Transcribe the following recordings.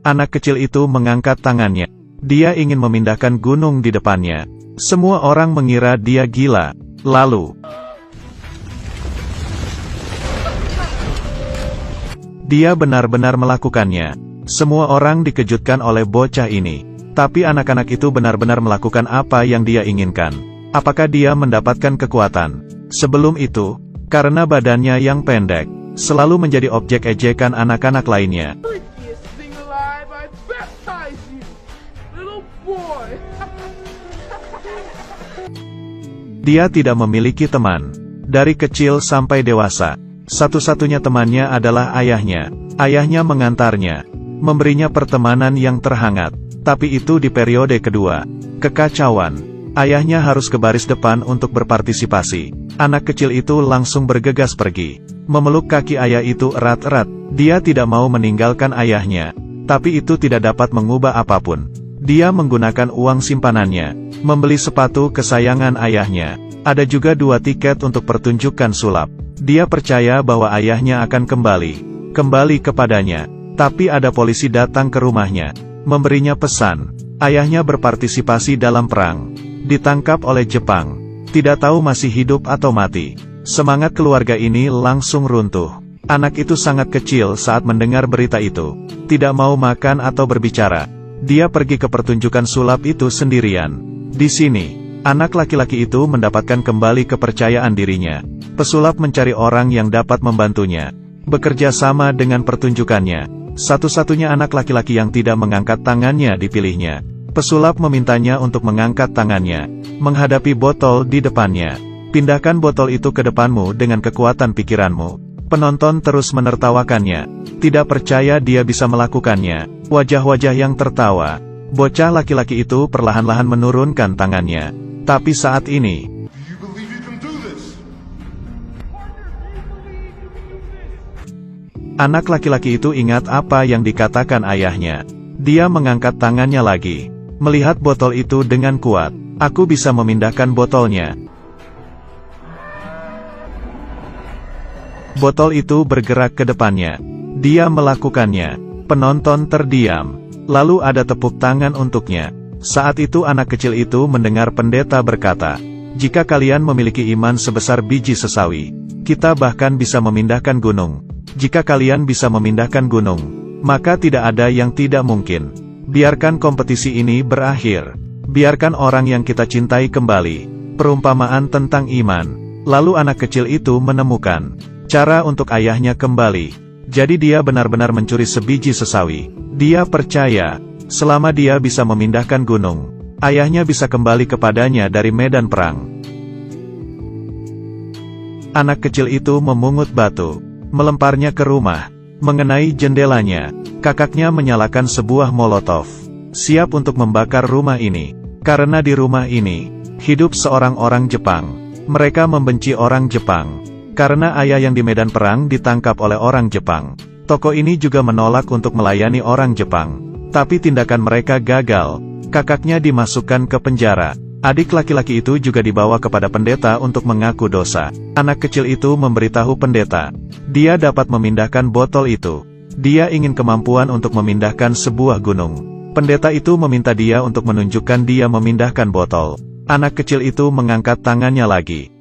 Anak kecil itu mengangkat tangannya. Dia ingin memindahkan gunung di depannya. Semua orang mengira dia gila. Lalu, dia benar-benar melakukannya. Semua orang dikejutkan oleh bocah ini. Tapi anak-anak itu benar-benar melakukan apa yang dia inginkan. Apakah dia mendapatkan kekuatan? Sebelum itu, karena badannya yang pendek, selalu menjadi objek ejekan anak-anak lainnya. Dia tidak memiliki teman. Dari kecil sampai dewasa, satu-satunya temannya adalah ayahnya. Ayahnya mengantarnya, memberinya pertemanan yang terhangat. Tapi itu di periode kedua. Kekacauan. Ayahnya harus ke baris depan untuk berpartisipasi. Anak kecil itu langsung bergegas pergi. Memeluk kaki ayah itu erat-erat. Dia tidak mau meninggalkan ayahnya. Tapi itu tidak dapat mengubah apapun. Dia menggunakan uang simpanannya, membeli sepatu kesayangan ayahnya. Ada juga 2 tiket untuk pertunjukan sulap. Dia percaya bahwa ayahnya akan kembali kepadanya. Tapi ada polisi datang ke rumahnya, memberinya pesan. Ayahnya berpartisipasi dalam perang, ditangkap oleh Jepang. Tidak tahu masih hidup atau mati. Semangat keluarga ini langsung runtuh. Anak itu sangat kecil saat mendengar berita itu. Tidak mau makan atau berbicara. Dia pergi ke pertunjukan sulap itu sendirian. Di sini, anak laki-laki itu mendapatkan kembali kepercayaan dirinya. Pesulap mencari orang yang dapat membantunya, bekerja sama dengan pertunjukannya. Satu-satunya anak laki-laki yang tidak mengangkat tangannya dipilihnya. Pesulap memintanya untuk mengangkat tangannya, menghadapi botol di depannya. Pindahkan botol itu ke depanmu dengan kekuatan pikiranmu. Penonton terus menertawakannya. Tidak percaya dia bisa melakukannya. Wajah-wajah yang tertawa. Bocah laki-laki itu perlahan-lahan menurunkan tangannya. Tapi saat ini, anak laki-laki itu ingat apa yang dikatakan ayahnya. Dia mengangkat tangannya lagi, melihat botol itu dengan kuat. Aku bisa memindahkan botolnya. Botol itu bergerak ke depannya. Dia melakukannya. Penonton terdiam. Lalu ada tepuk tangan untuknya. Saat itu anak kecil itu mendengar pendeta berkata, "Jika kalian memiliki iman sebesar biji sesawi, kita bahkan bisa memindahkan gunung. Jika kalian bisa memindahkan gunung, maka tidak ada yang tidak mungkin. Biarkan kompetisi ini berakhir. Biarkan orang yang kita cintai kembali." Perumpamaan tentang iman. Lalu anak kecil itu menemukan cara untuk ayahnya kembali. Jadi dia benar-benar mencuri sebiji sesawi. Dia percaya, selama dia bisa memindahkan gunung, ayahnya bisa kembali kepadanya dari medan perang. Anak kecil itu memungut batu, melemparnya ke rumah, mengenai jendelanya. Kakaknya menyalakan sebuah molotov, siap untuk membakar rumah ini. Karena di rumah ini, hidup seorang orang Jepang. Mereka membenci orang Jepang. Karena ayah yang di medan perang ditangkap oleh orang Jepang. Toko ini juga menolak untuk melayani orang Jepang. Tapi tindakan mereka gagal. Kakaknya dimasukkan ke penjara. Adik laki-laki itu juga dibawa kepada pendeta untuk mengaku dosa. Anak kecil itu memberitahu pendeta, dia dapat memindahkan botol itu. Dia ingin kemampuan untuk memindahkan sebuah gunung. Pendeta itu meminta dia untuk menunjukkan dia memindahkan botol. Anak kecil itu mengangkat tangannya lagi.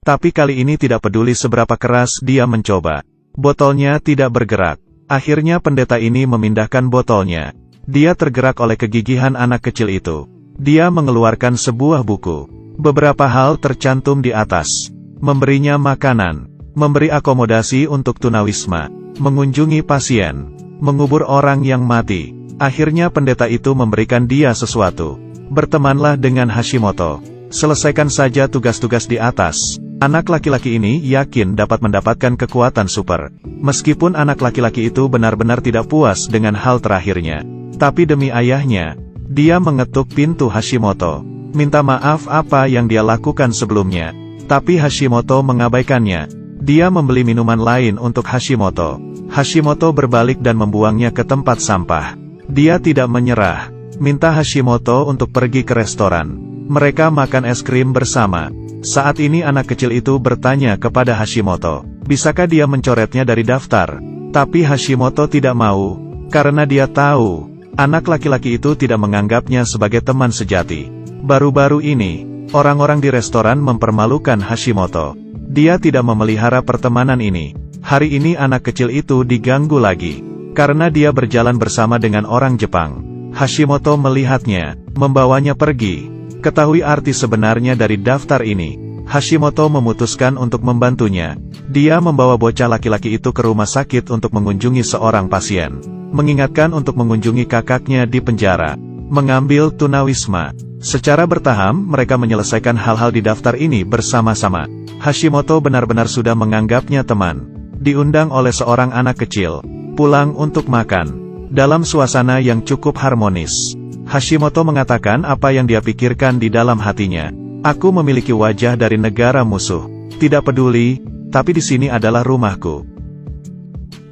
Tapi kali ini tidak peduli seberapa keras dia mencoba. Botolnya tidak bergerak. Akhirnya pendeta ini memindahkan botolnya. Dia tergerak oleh kegigihan anak kecil itu. Dia mengeluarkan sebuah buku. Beberapa hal tercantum di atas. Memberinya makanan, memberi akomodasi untuk tunawisma, mengunjungi pasien, mengubur orang yang mati. Akhirnya pendeta itu memberikan dia sesuatu. Bertemanlah dengan Hashimoto. Selesaikan saja tugas-tugas di atas. Anak laki-laki ini yakin dapat mendapatkan kekuatan super. Meskipun anak laki-laki itu benar-benar tidak puas dengan hal terakhirnya. Tapi demi ayahnya, dia mengetuk pintu Hashimoto. Minta maaf apa yang dia lakukan sebelumnya. Tapi Hashimoto mengabaikannya. Dia membeli minuman lain untuk Hashimoto. Hashimoto berbalik dan membuangnya ke tempat sampah. Dia tidak menyerah. Minta Hashimoto untuk pergi ke restoran. Mereka makan es krim bersama. Saat ini anak kecil itu bertanya kepada Hashimoto, Bisakah dia mencoretnya dari daftar? Tapi Hashimoto tidak mau, karena dia tahu, anak laki-laki itu tidak menganggapnya sebagai teman sejati. Baru-baru ini, orang-orang di restoran mempermalukan Hashimoto. Dia tidak memelihara pertemanan ini. Hari ini anak kecil itu diganggu lagi, karena dia berjalan bersama dengan orang Jepang. Hashimoto melihatnya, membawanya pergi. Ketahui arti sebenarnya dari daftar ini. Hashimoto memutuskan untuk membantunya. Dia membawa bocah laki-laki itu ke rumah sakit untuk mengunjungi seorang pasien. Mengingatkan untuk mengunjungi kakaknya di penjara. Mengambil tunawisma. Secara bertahap, mereka menyelesaikan hal-hal di daftar ini bersama-sama. Hashimoto benar-benar sudah menganggapnya teman. Diundang oleh seorang anak kecil. Pulang untuk makan. Dalam suasana yang cukup harmonis. Hashimoto mengatakan apa yang dia pikirkan di dalam hatinya. Aku memiliki wajah dari negara musuh. Tidak peduli, tapi di sini adalah rumahku.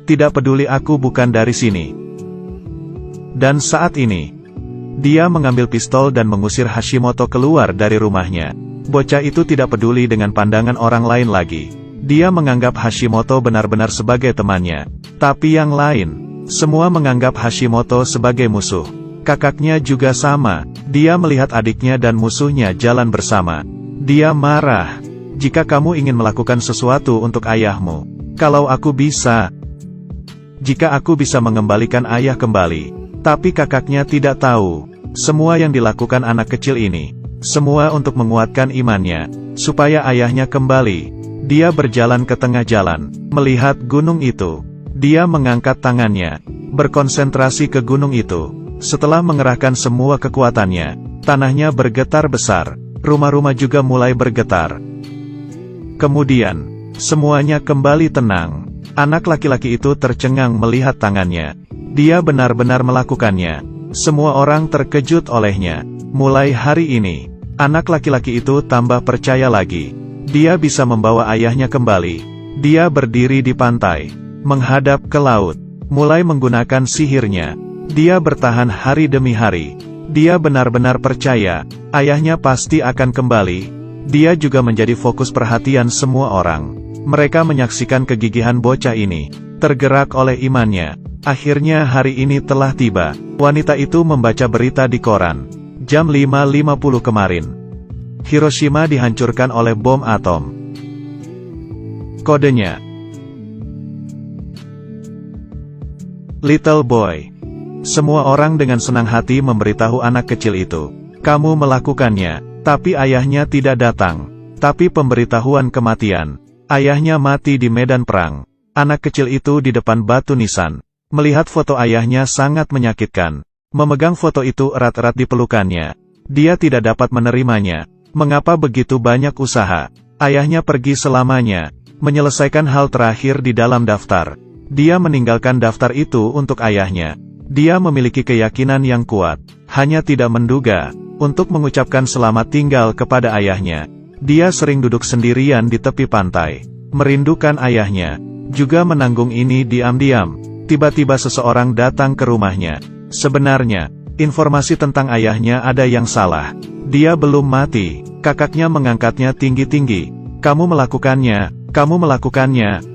Tidak peduli aku bukan dari sini. Dan saat ini, dia mengambil pistol dan mengusir Hashimoto keluar dari rumahnya. Bocah itu tidak peduli dengan pandangan orang lain lagi. Dia menganggap Hashimoto benar-benar sebagai temannya. Tapi yang lain, semua menganggap Hashimoto sebagai musuh. Kakaknya juga sama, dia melihat adiknya dan musuhnya jalan bersama. Dia marah. Jika kamu ingin melakukan sesuatu untuk ayahmu, kalau aku bisa. Jika aku bisa mengembalikan ayah kembali. Tapi kakaknya tidak tahu. Semua yang dilakukan anak kecil ini, semua untuk menguatkan imannya, supaya ayahnya kembali. Dia berjalan ke tengah jalan, melihat gunung itu. Dia mengangkat tangannya, berkonsentrasi ke gunung itu. Setelah mengerahkan semua kekuatannya, tanahnya bergetar besar, rumah-rumah juga mulai bergetar. Kemudian, semuanya kembali tenang. Anak laki-laki itu tercengang melihat tangannya. Dia benar-benar melakukannya. Semua orang terkejut olehnya. Mulai hari ini, anak laki-laki itu tambah percaya lagi. Dia bisa membawa ayahnya kembali. Dia berdiri di pantai, menghadap ke laut, mulai menggunakan sihirnya. Dia bertahan hari demi hari. Dia benar-benar percaya, ayahnya pasti akan kembali. Dia juga menjadi fokus perhatian semua orang. Mereka menyaksikan kegigihan bocah ini, tergerak oleh imannya. Akhirnya hari ini telah tiba. Wanita itu membaca berita di koran. Jam 5.50 kemarin. Hiroshima dihancurkan oleh bom atom. Kodenya Little Boy. Semua orang dengan senang hati memberitahu anak kecil itu. Kamu melakukannya, tapi ayahnya tidak datang. Tapi pemberitahuan kematian. Ayahnya mati di medan perang. Anak kecil itu di depan batu nisan. Melihat foto ayahnya sangat menyakitkan. Memegang foto itu erat-erat di pelukannya. Dia tidak dapat menerimanya. Mengapa begitu banyak usaha? Ayahnya pergi selamanya. Menyelesaikan hal terakhir di dalam daftar. Dia meninggalkan daftar itu untuk ayahnya. Dia memiliki keyakinan yang kuat, hanya tidak menduga, untuk mengucapkan selamat tinggal kepada ayahnya. Dia sering duduk sendirian di tepi pantai, merindukan ayahnya, juga menanggung ini diam-diam. Tiba-tiba seseorang datang ke rumahnya. Sebenarnya, informasi tentang ayahnya ada yang salah. Dia belum mati. Kakaknya mengangkatnya tinggi-tinggi. Kamu melakukannya, kamu melakukannya.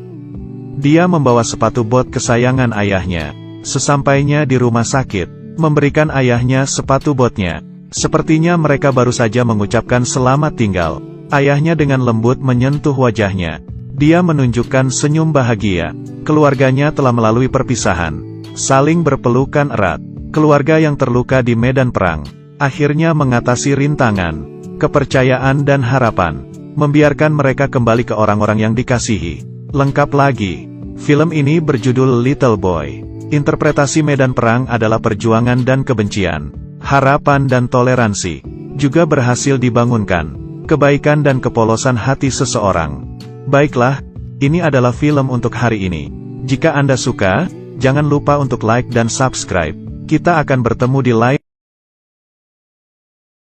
Dia membawa sepatu bot kesayangan ayahnya. Sesampainya di rumah sakit, memberikan ayahnya sepatu botnya. Sepertinya mereka baru saja mengucapkan selamat tinggal. Ayahnya dengan lembut menyentuh wajahnya. Dia menunjukkan senyum bahagia. Keluarganya telah melalui perpisahan. Saling berpelukan erat. Keluarga yang terluka di medan perang. Akhirnya mengatasi rintangan, kepercayaan dan harapan. Membiarkan mereka kembali ke orang-orang yang dikasihi. Lengkap lagi. Film ini berjudul Little Boy. Interpretasi medan perang adalah perjuangan dan kebencian, harapan dan toleransi, juga berhasil dibangunkan, kebaikan dan kepolosan hati seseorang. Baiklah, ini adalah film untuk hari ini. Jika Anda suka, jangan lupa untuk like dan subscribe. Kita akan bertemu di lain